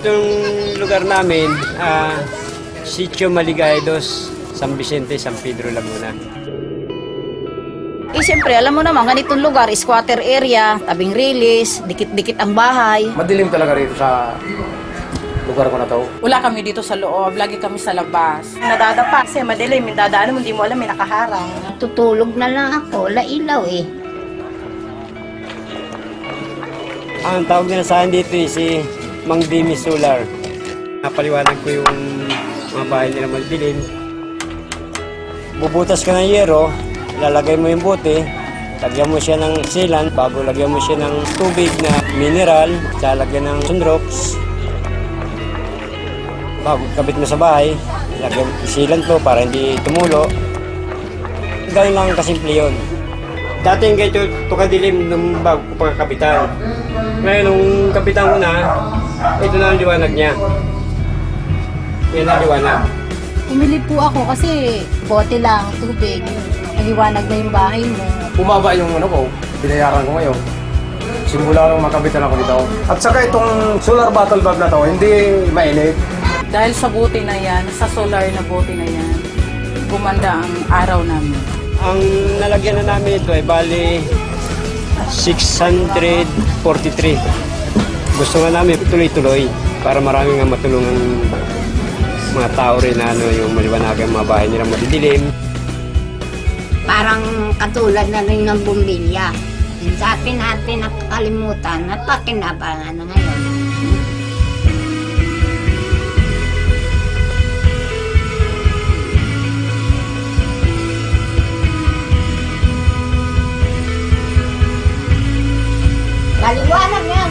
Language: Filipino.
itong lugar namin, Sitio Maligaya 2, San Vicente, San Pedro, Laguna. Siyempre, alam mo naman, ganitong lugar, squatter area, tabing release, dikit-dikit ang bahay. Madilim talaga rito sa lugar ko na to. Wala kami dito sa loob, lagi kami sa labas. Nadadapa kasi madilim, yung dadaan mo, hindi mo alam, may nakaharang. Tutulog na lang ako, wala ilaw eh. Ang tawag nila sa akin dito si Mang Dimi Solar. Napaliwanag ko yung mga bahay nila madilim. Bubutas ka ng yero, lalagay mo yung bote, lagyan mo siya ng sealant, bago lagyan mo siya ng tubig na mineral, lalagyan ng sunrox. Bago kabit mo sa bahay, lagyan sealant mo para hindi tumulo. Ganun lang kasimple yun. Dati yung ganito, ito kadilim nung bago ko pagkakapitan. Ngayon, nung kapitan ko na, ito na ang liwanag niya. Yan ang liwanag. Umili po ako kasi bote lang, tubig. Maliwanag na yung bahay mo. Bumaba yung ano ko, binayaran ko ngayon. Simula nung makabitan ako dito. At saka itong solar bottle bulb na to, hindi mainit. Dahil sa buti na yan, sa solar na buti na yan, gumanda ang araw namin. Ang nalagyan na namin ito ay bali 643. Gusto nga namin tuloy-tuloy para marami nga matulungan mga tao rin na yung maliwanagan mga bahay nila madidilim. Parang katulad na rin ng bumbilya. Sa atin natin nakakalimutan at pakinabangan na ngayon. Maliwanag nga